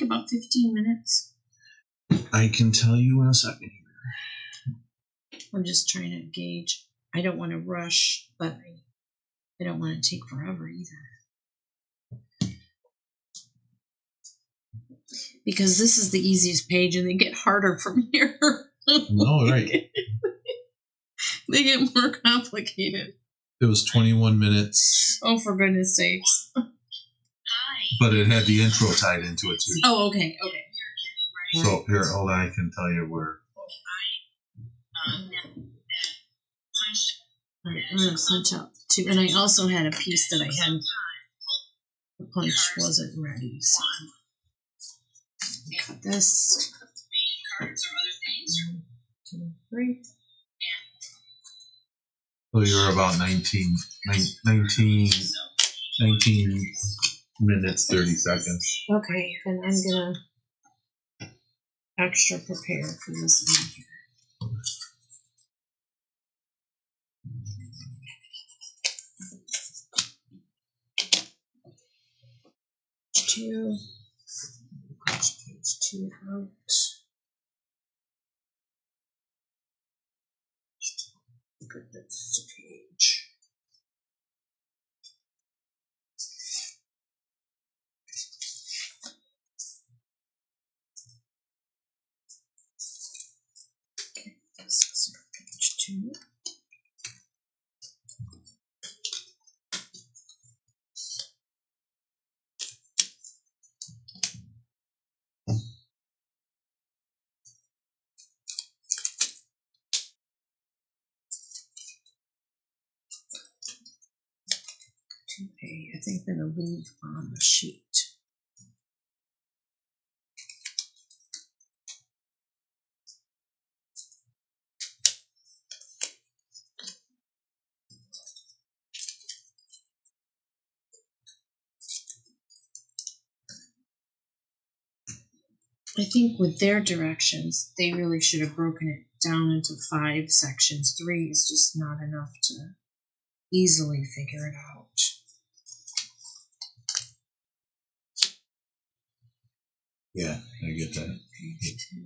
about 15 minutes? I can tell you in a second. I'm just trying to gauge. I don't want to rush, but I don't want to take forever either. Because this is the easiest page and they get harder from here. No, right. They get more complicated. It was 21 minutes. Oh, for goodness sakes. But it had the intro tied into it too. Oh, okay. So here, hold on, I can tell you where. Alright, I'm going to punch out too. And I also had a piece that I had. The punch wasn't ready, so. Cut this. 1, 2, 3. So you're about 19 minutes, 30 seconds. Okay, then I'm going to extra prepare for this one here. Page 2 out. Put this to page. Okay, this is page 2. Okay, I think I'm going to leave on the sheet. I think with their directions, they really should have broken it down into 5 sections. 3 is just not enough to easily figure it out. Yeah, I get that. Page 2.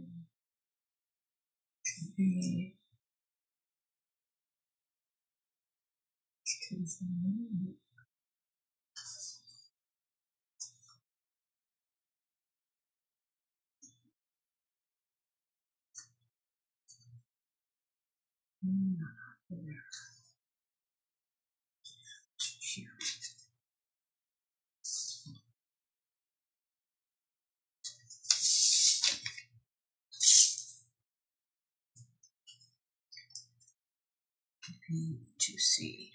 To see.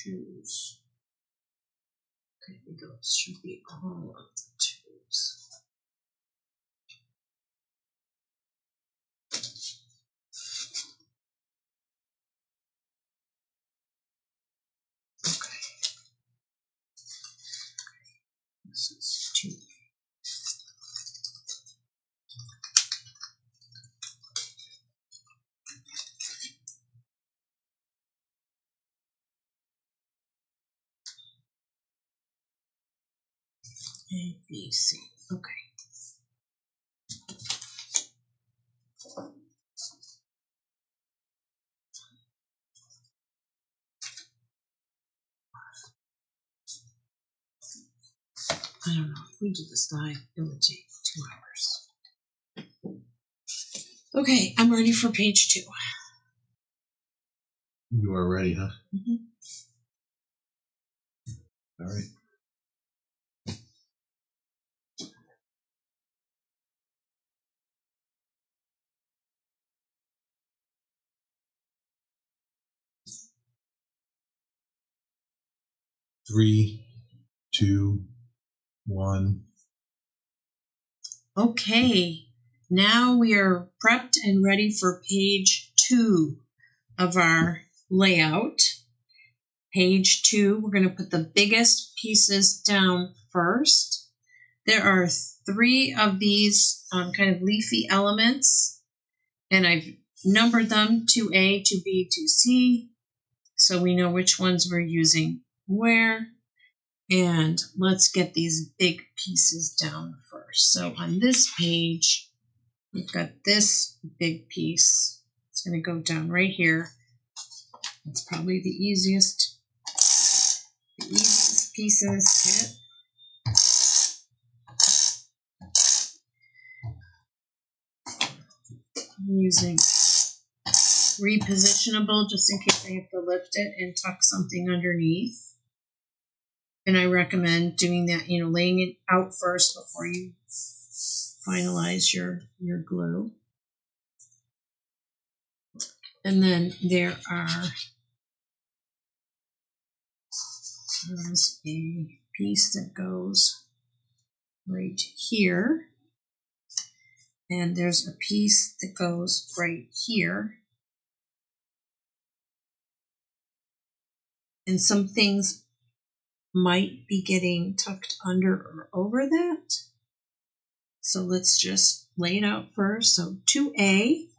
Twos. Okay, those should be all of the twos. Okay. This is 2. A, B, C. Okay. I don't know. If we do this live, it would take 2 hours. Okay, I'm ready for page 2. You are ready, huh? Mm-hmm. All right. 3, 2, 1. Okay, now we are prepped and ready for page 2 of our layout. Page 2, we're going to put the biggest pieces down first. There are 3 of these kind of leafy elements, and I've numbered them 2A, 2B, 2C, so we know which ones we're using where. And let's get these big pieces down first. So on this page, we've got this big piece. It's going to go down right here. It's probably the easiest pieces to hit. I'm using repositionable just in case I have to lift it and tuck something underneath. And I recommend doing that, laying it out first before you finalize your glue. And then there's a piece that goes right here. And there's a piece that goes right here. And some things might be getting tucked under or over that. So let's just lay it out first. So 2A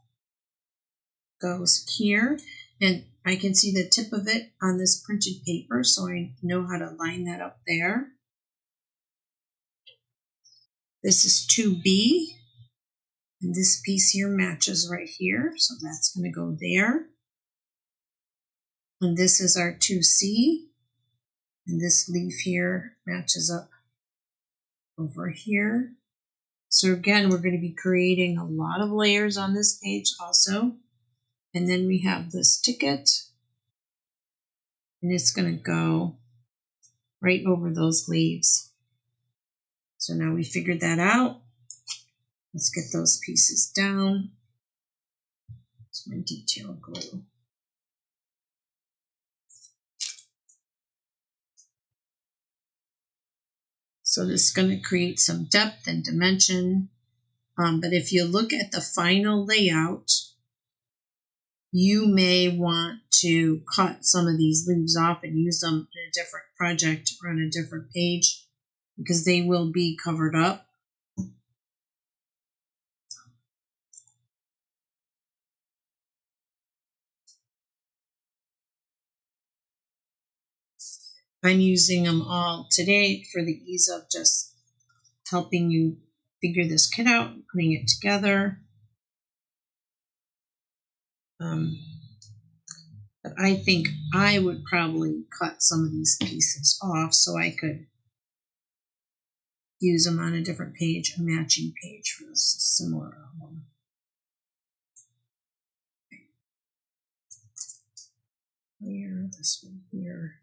goes here, and I can see the tip of it on this printed paper, so I know how to line that up there. This is 2B, and this piece here matches right here, so that's going to go there. And this is our 2C, and this leaf here matches up over here. So again, we're going to be creating a lot of layers on this page also. And then we have this ticket, and it's going to go right over those leaves. So now we figured that out. Let's get those pieces down. It's my detail glue. So this is going to create some depth and dimension. But if you look at the final layout, you may want to cut some of these leaves off and use them in a different project or on a different page because they will be covered up. I'm using them all today for the ease of just helping you figure this kit out, putting it together. But I think I would probably cut some of these pieces off so I could use them on a different page, a matching page for this similar album. Here, this one here.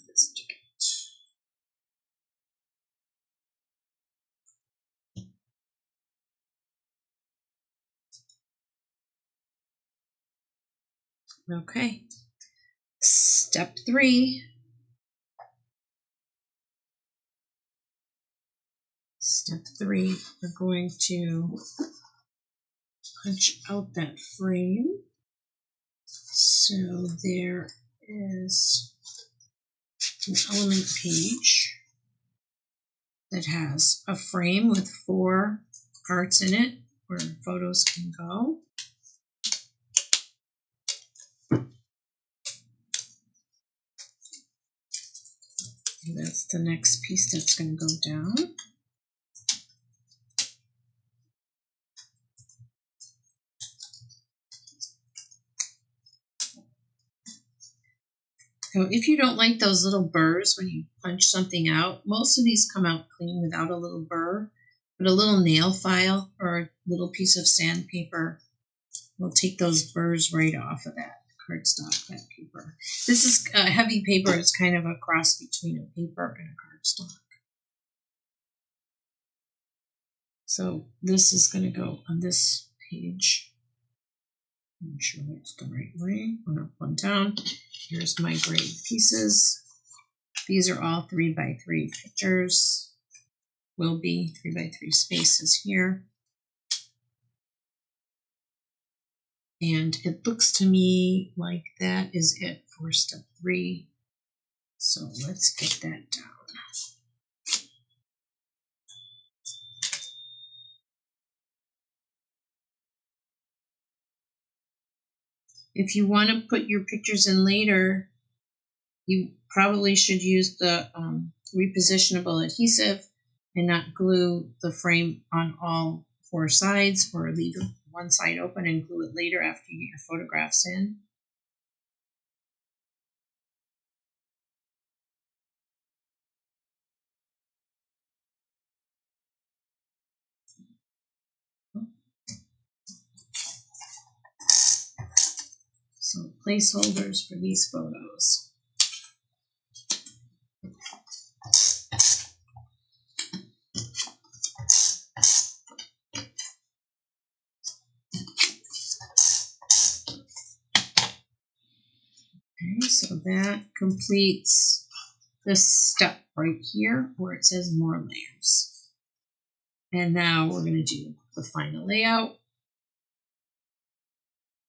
This ticket. Okay. Step 3. Step 3, we're going to punch out that frame. So there is an element page that has a frame with 4 parts in it where photos can go. And that's the next piece that's going to go down. So if you don't like those little burrs when you punch something out, most of these come out clean without a little burr, but a little nail file or a little piece of sandpaper will take those burrs right off of that. cardstock, that paper. This is heavy paper. It's kind of a cross between a paper and a cardstock. So this is going to go on this page. Make sure that's the right way. One up, one down. Here's my grade pieces. These are all 3x3 pictures. Will be 3x3 spaces here. And it looks to me like that is it for step 3. So let's get that down. If you want to put your pictures in later, you probably should use the repositionable adhesive and not glue the frame on all 4 sides, or leave one side open and glue it later after you get your photographs in. So placeholders for these photos. Okay, so that completes this step right here where it says more layers. And now we're going to do the final layout.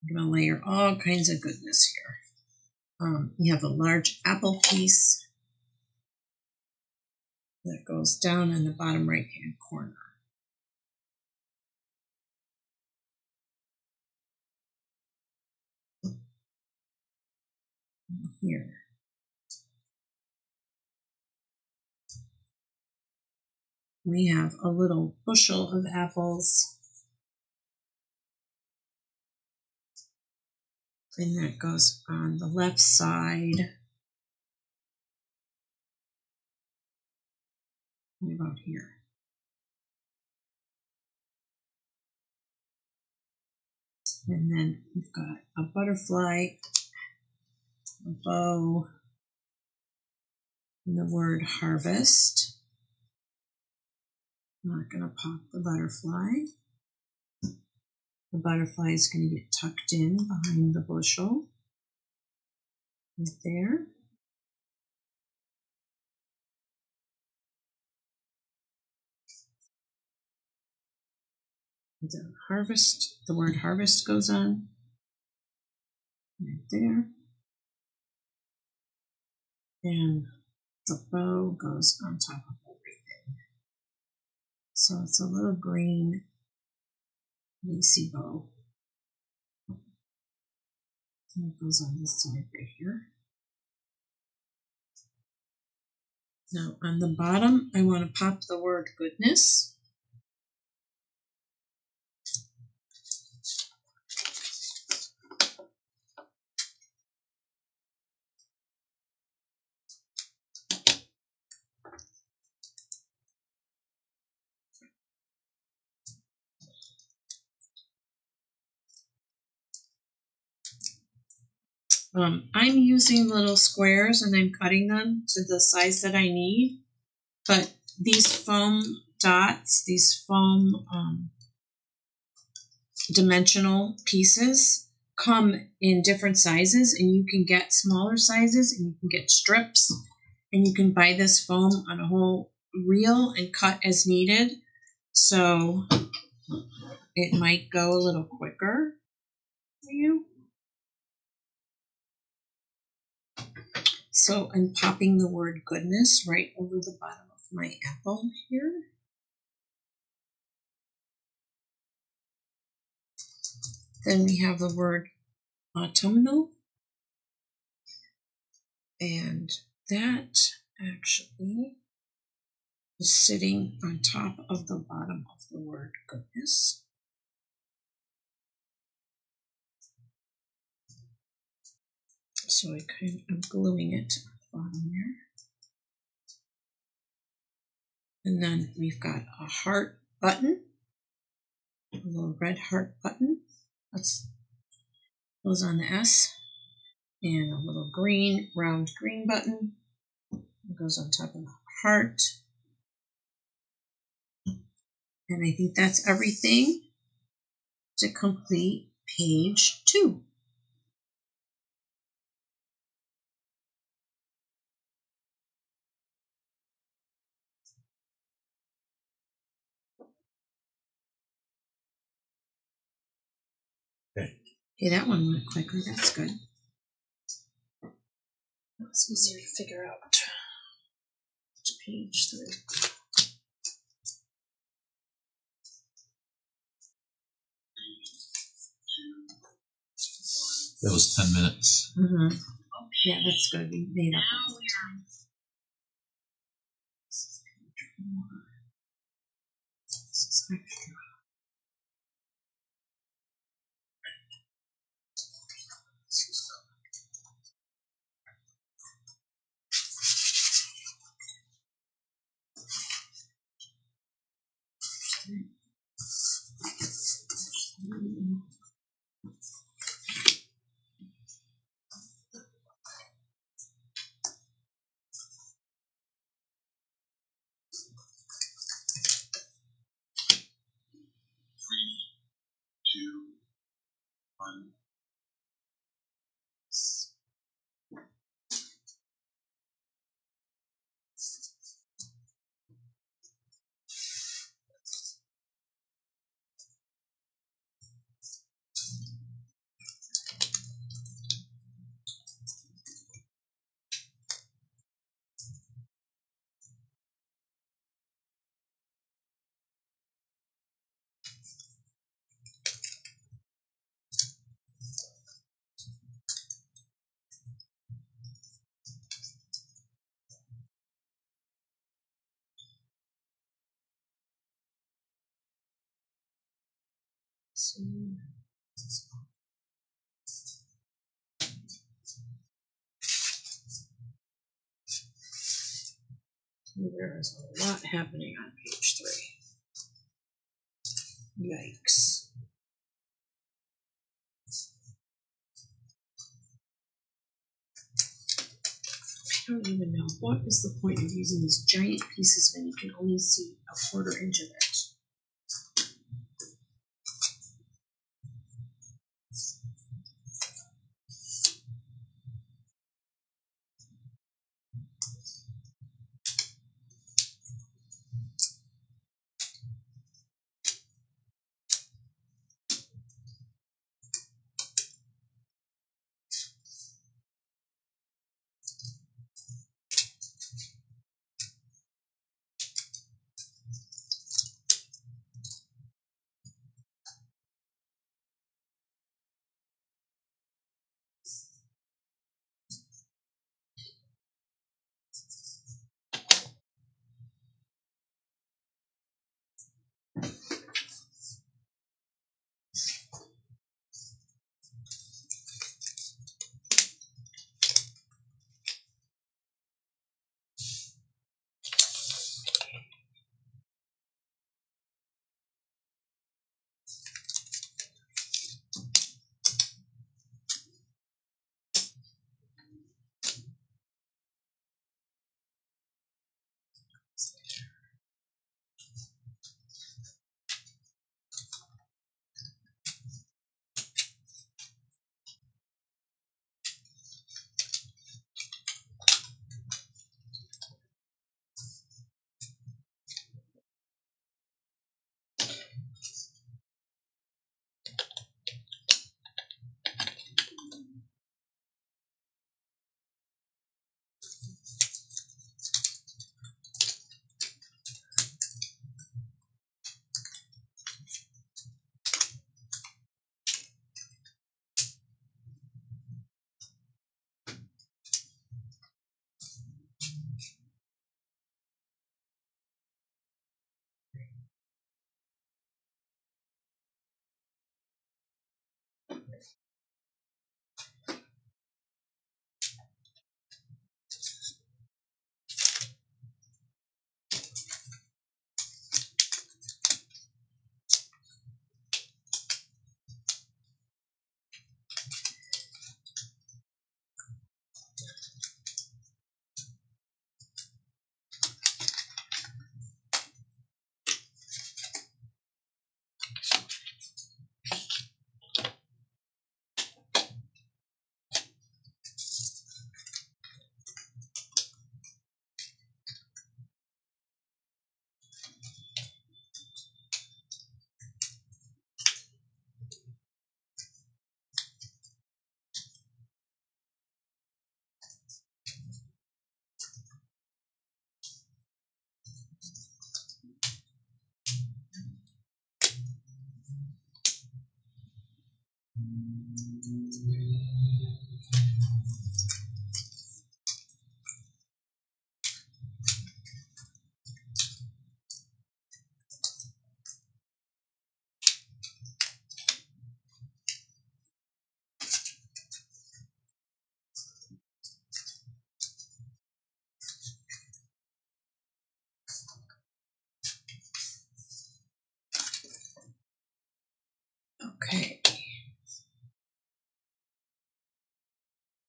I'm going to layer all kinds of goodness here. You have a large apple piece that goes down in the bottom right-hand corner. Here. We have a little bushel of apples. And that goes on the left side. What about here? And then we've got a butterfly, a bow, and the word harvest. I'm not going to pop the butterfly. The butterfly is going to get tucked in behind the bushel. Right there. The word harvest goes on. Right there. And the bow goes on top of everything. So it's a little green lacy bow. And it goes on this side right here. Now on the bottom, I want to pop the word goodness. I'm using little squares and I'm cutting them to the size that I need, but these foam dots, these foam dimensional pieces come in different sizes, and you can get smaller sizes and you can get strips, and you can buy this foam on a whole reel and cut as needed, so it might go a little quicker for you. So I'm popping the word goodness right over the bottom of my apple here. Then we have the word autumnal. And that actually is sitting on top of the bottom of the word goodness. So I kind of gluing it to the bottom there. And then we've got a heart button, a little red heart button. That goes on the S. And a little green, round green button. It goes on top of the heart. And I think that's everything to complete page 2. Okay, that one went quicker. That's good. It's easier to figure out. To page 3. That was 10 minutes. Mm-hmm. Yeah, that's going to be made up. This is extra. There is a lot happening on page 3. Yikes. I don't even know. What is the point of using these giant pieces when you can only see a 1/4 inch of it?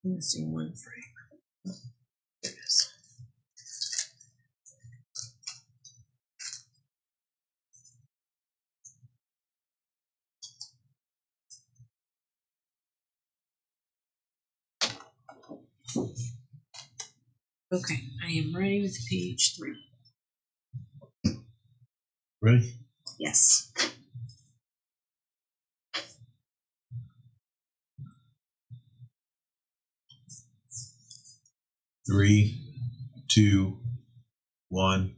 I'm missing one frame. There it is. Okay, I am ready with page 3. Ready? Yes. Three, two, one.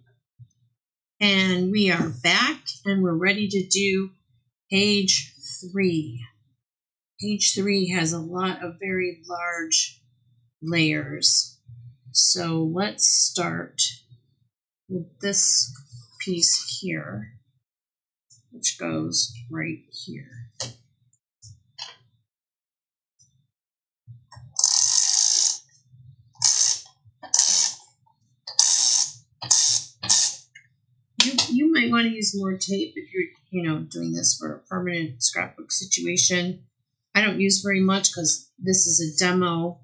And we are back and we're ready to do page 3. Page 3 has a lot of very large layers. So let's start with this piece here, which goes right here. You might want to use more tape if you're, doing this for a permanent scrapbook situation. I don't use very much because this is a demo.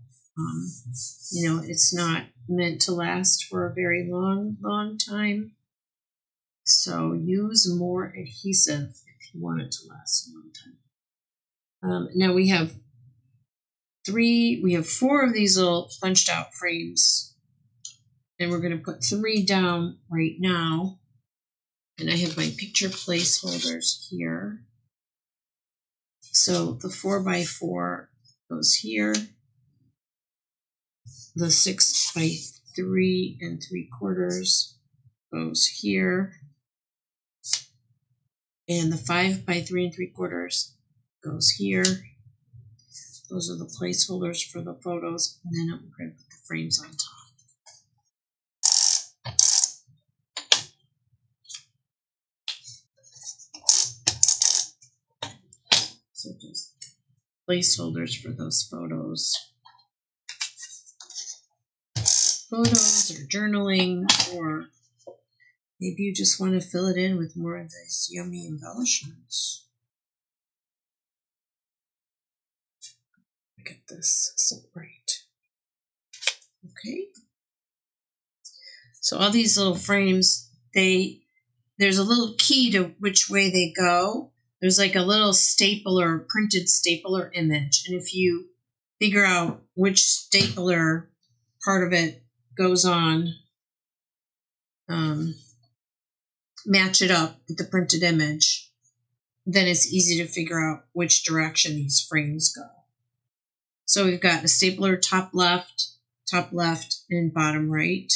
It's not meant to last for a very long time. So use more adhesive if you want it to last a long time. Now we have 4 of these little punched out frames, and we're going to put 3 down right now. And I have my picture placeholders here. So the 4x4 goes here. The 6x3 3/4 goes here. And the 5x3 3/4 goes here. Those are the placeholders for the photos. And then we're going to put the frames on top. So just placeholders for those photos. Photos or journaling, or maybe you just want to fill it in with more of these yummy embellishments. Get this separate. Okay. So all these little frames, there's a little key to which way they go. There's like a little stapler, printed stapler image. And if you figure out which stapler part of it goes on, match it up with the printed image, then it's easy to figure out which direction these frames go. So we've got a stapler top left, and bottom right.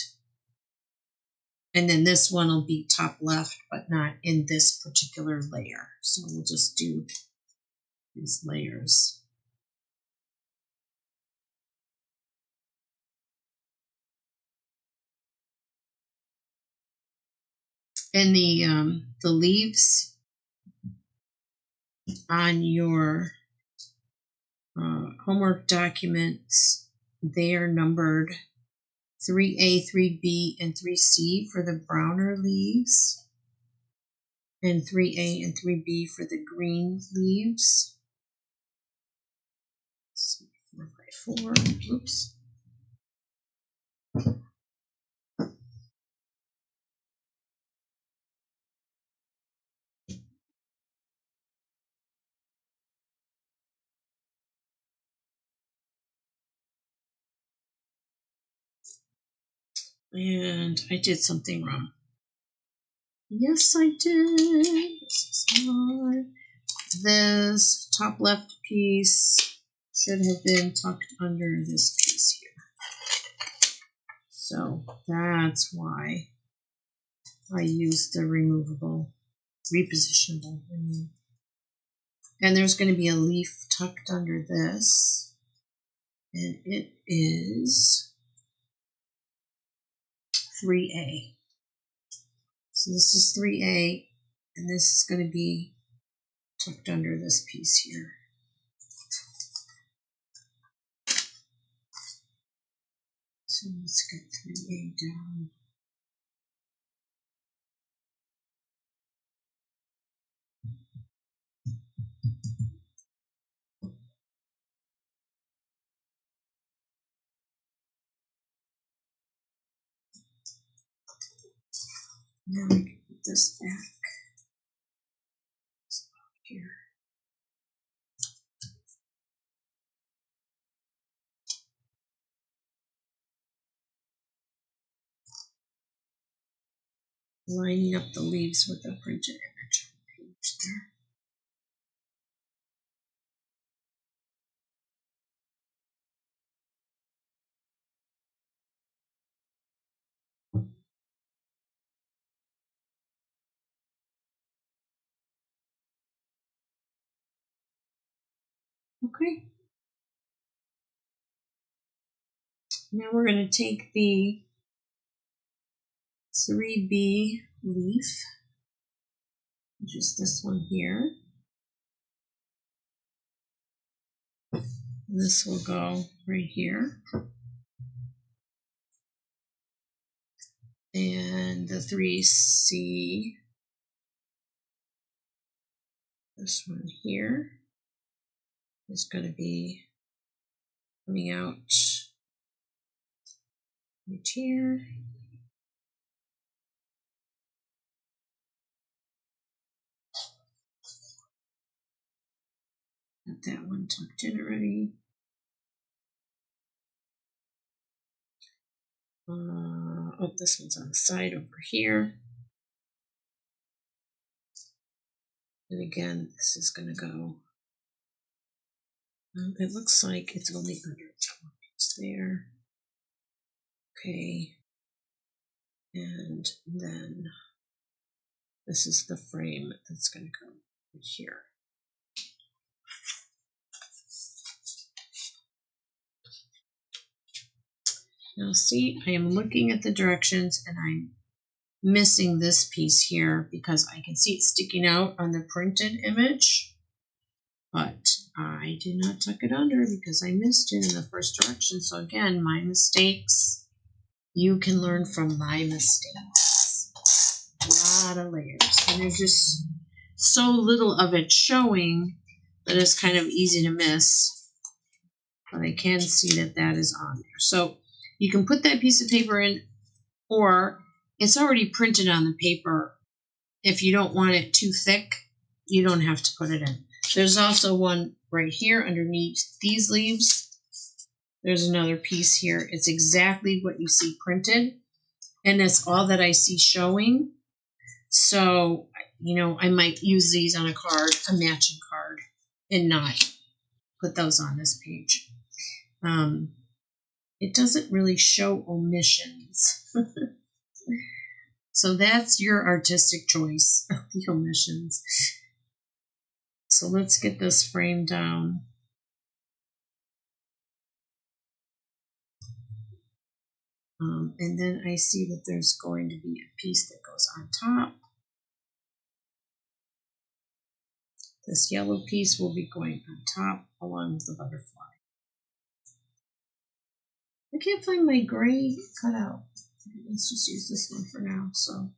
And then this one will be top left, but not in this particular layer. So we'll just do these layers. And the leaves on your homework documents, they are numbered 3A, 3B, and 3C for the browner leaves, and 3A and 3B for the green leaves. 4x4, oops. And I did something wrong. Yes, I did. This top left piece should have been tucked under this piece here. So that's why I used the repositionable. And there's going to be a leaf tucked under this. And it is 3A. So this is 3A, and this is going to be tucked under this piece here. So let's get 3A down. Now I can put this back here. Lining up the leaves with the printed image on the page there. Okay. Now we're going to take the 3B leaf, which is this one here. And this will go right here. And the 3C, this one here, is going to be coming out right here. Got that one tucked in already. Oh, this one's on the side over here. And again, this is going to go. It looks like it's only under top. It's there. Okay. And then this is the frame that's going to go right here. Now see, I am looking at the directions and I'm missing this piece here because I can see it sticking out on the printed image, but I did not tuck it under because I missed it in the first direction. So again, my mistakes. You can learn from my mistakes. A lot of layers, and there's just so little of it showing that it's kind of easy to miss, but I can see that that is on there. So you can put that piece of paper in, or it's already printed on the paper. If you don't want it too thick, you don't have to put it in. There's also one right here underneath these leaves. There's another piece here. It's exactly what you see printed, and that's all that I see showing. So, you know, I might use these on a card, a matching card, and not put those on this page. It doesn't really show omissions. So that's your artistic choice, the omissions. So let's get this frame down. And then I see that there's going to be a piece that goes on top. This yellow piece will be going on top along with the butterfly. I can't find my gray cutout. Let's just use this one for now. So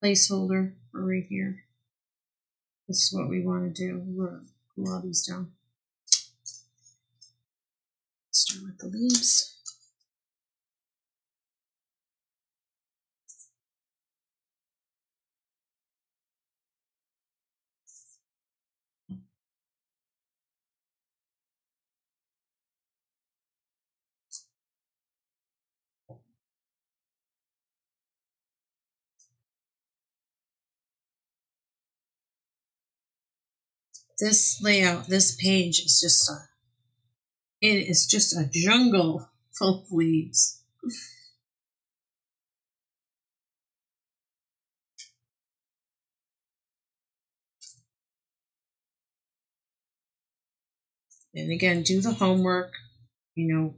placeholder for right here. This is what we want to do. We're going to glue all these down. Start with the leaves. This layout, this page is just a jungle full of leaves. And again, do the homework, you know,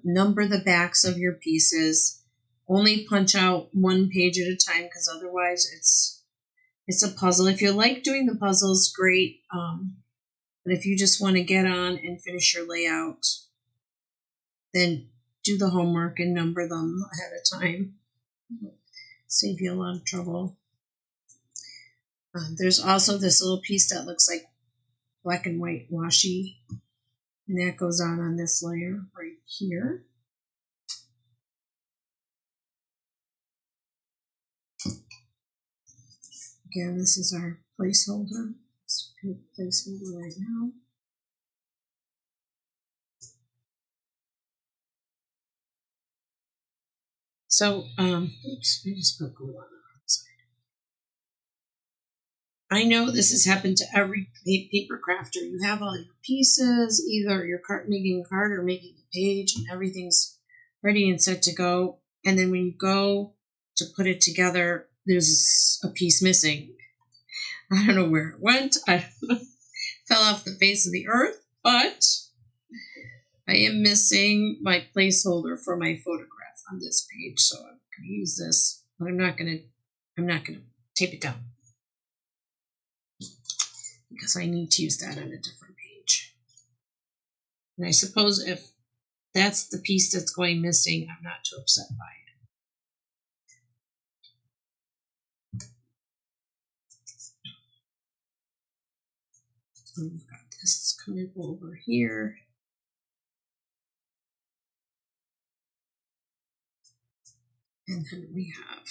number the backs of your pieces. Only punch out one page at a time because otherwise it's a puzzle. If you like doing the puzzles, great. But if you just want to get on and finish your layout, then do the homework and number them ahead of time. Save you a lot of trouble. There's also this little piece that looks like black and white washi, and that goes on this layer right here. Again, this is our placeholder. Let's put a placeholder right now. So, oops, I just put glue on the wrong side. I know this has happened to every paper crafter. You have all your pieces, either you're making a card or making a page, and everything's ready and set to go. And then when you go to put it together, there's a piece missing. I don't know where it went. I fell off the face of the earth, but I am missing my placeholder for my photograph on this page, so I'm going to use this, but I'm not going to tape it down because I need to use that on a different page. And I suppose if that's the piece that's going missing, I'm not too upset by it. So we've got this coming over here. And then we have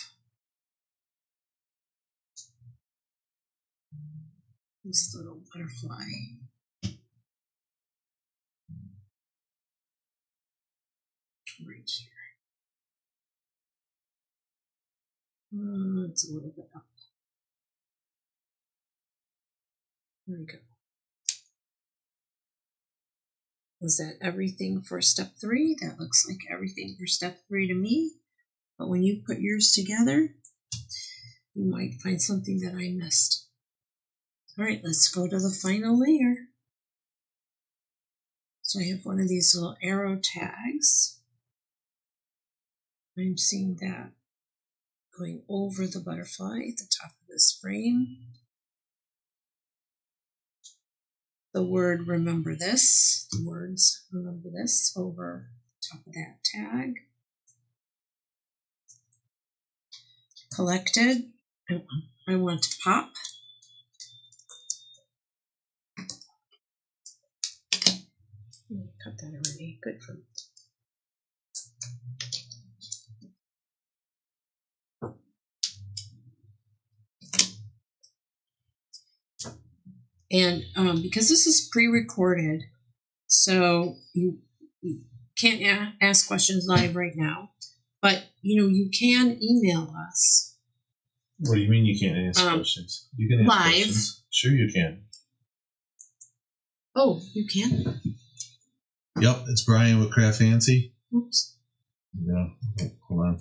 this little butterfly. Right here. It's a little bit up. There we go. Was that everything for step 3? That looks like everything for step 3 to me. But when you put yours together, you might find something that I missed. All right, let's go to the final layer. So I have one of these little arrow tags. I'm seeing that going over the butterfly at the top of this frame. The word remember this, the words remember this over top of that tag. Collected, I want to pop. Cut that already, good for me. And because this is pre-recorded, so you can't ask questions live right now, but you can email us. What do you mean you can't ask questions? You can ask live. questions. Sure you can. Oh, you can? Yep, it's Brian with Craft Fancy. Oops. Yeah, hold on.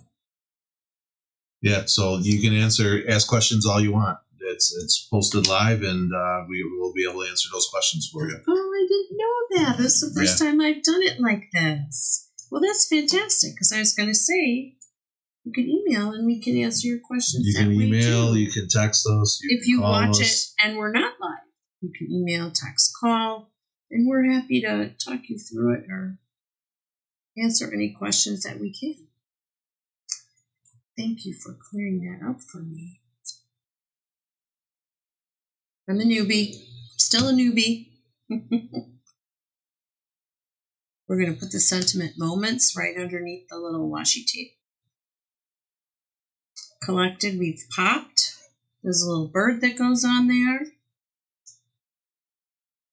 Yeah, so you can ask questions all you want. It's posted live, and we will be able to answer those questions for you. Oh, I didn't know that. This is the first time I've done it like this. Well, that's fantastic, because I was going to say, you can email and we can answer your questions. You can that email, way too. you can text us. If you watch it and we're not live, you can email, text, call, and we're happy to talk you through it or answer any questions that we can. Thank you for clearing that up for me. I'm a newbie, still a newbie. We're going to put the sentiment moments right underneath the little washi tape. Collected, we've popped. There's a little bird that goes on there.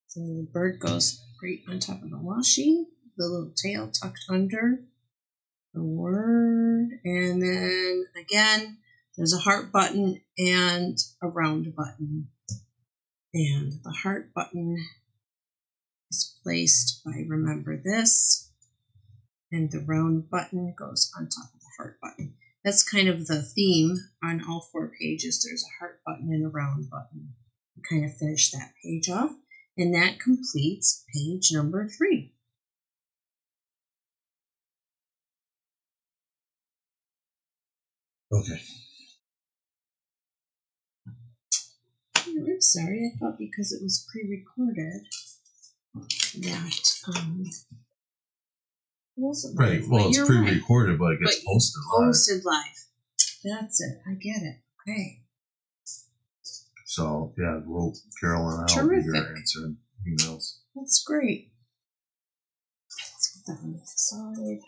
So the little bird goes right on top of the washi. The little tail tucked under the word. And then again, there's a heart button and a round button. And the heart button is placed by remember this. And the round button goes on top of the heart button. That's kind of the theme on all 4 pages. There's a heart button and a round button. We kind of finish that page off. And that completes page number 3. Okay. I'm sorry, I thought because it was pre-recorded that wasn't Right. live. Well, it's pre-recorded, but it gets posted live. Posted live. That's it. I get it. Okay. So yeah, Carol and I will be here answering emails. That's great. Let's put that on the side.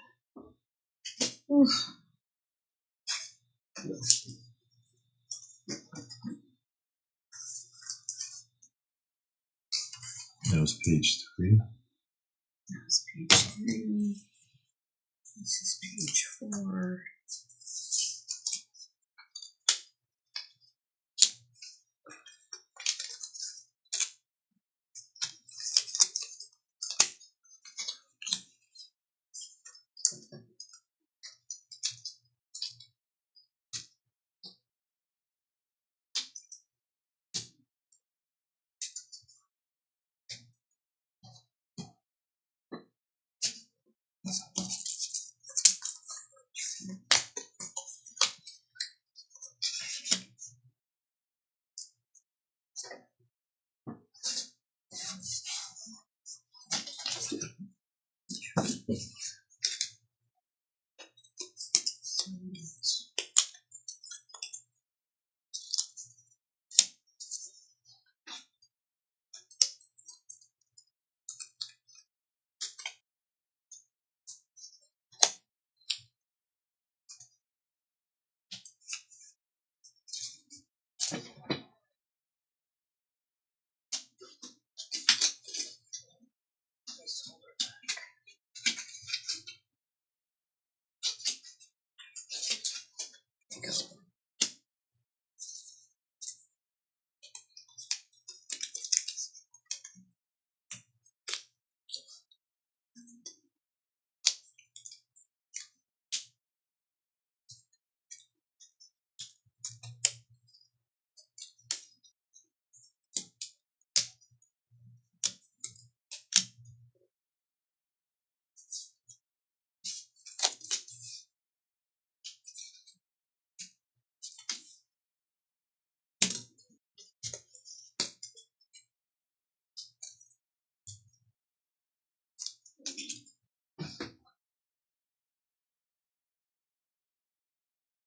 Oof. That was page 3. That was page 3. This is page 4.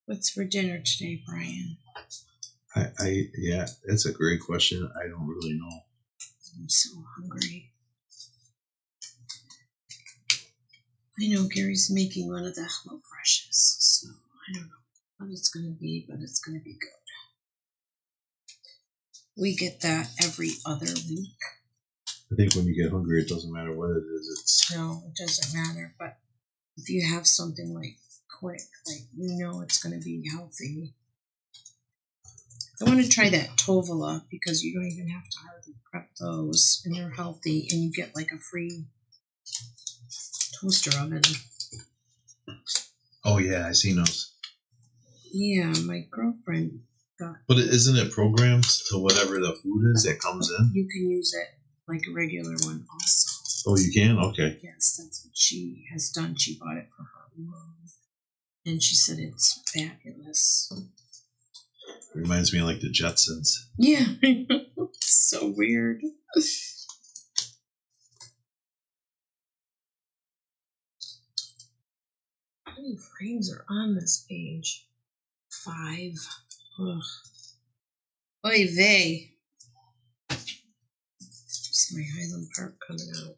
What's for dinner today, Brian? Yeah, that's a great question. I don't really know. I'm so hungry. I know Gary's making one of the HelloFreshes, so I don't know what it's going to be, but it's going to be good. We get that every other week. I think when you get hungry, it doesn't matter what it is. No, it doesn't matter, but if you have something like quick, like it's going to be healthy. I want to try that Tovala because you don't even have to hardly prep those, and they're healthy, and you get like a free toaster oven. Oh yeah, I seen those. Yeah, my girlfriend got. But isn't it programmed to whatever the food is that comes in? You can use it like a regular one also. Oh, you can? Okay. Yes, that's what she has done. She bought it for her mom, and she said it's fabulous. Reminds me of like the Jetsons. Yeah, it's so weird. How many frames are on this page? 5. Ugh. Oy vey. It's my Highland Park coming out.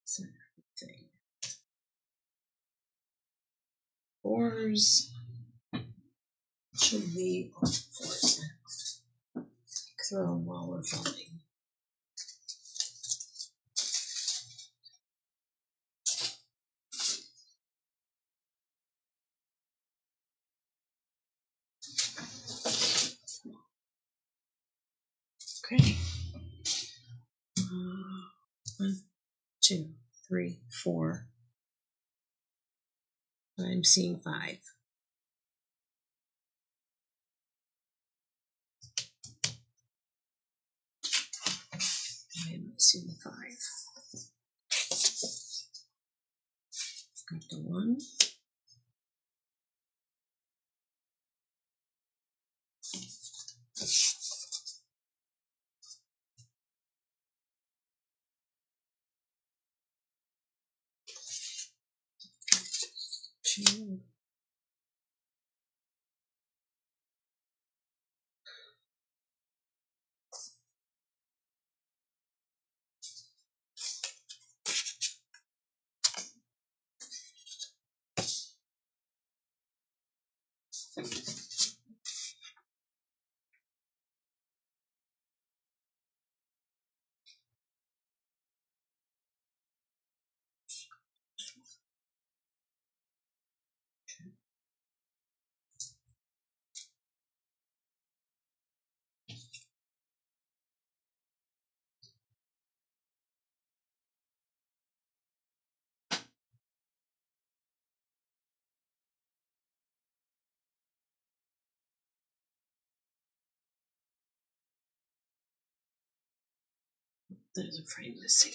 So everything. 4s should be 4s. Throw them while we're filming. Okay. 1, 2, 3, 4. I'm seeing 5. I'm seeing 5. Got the 1. Two. There's a frame missing.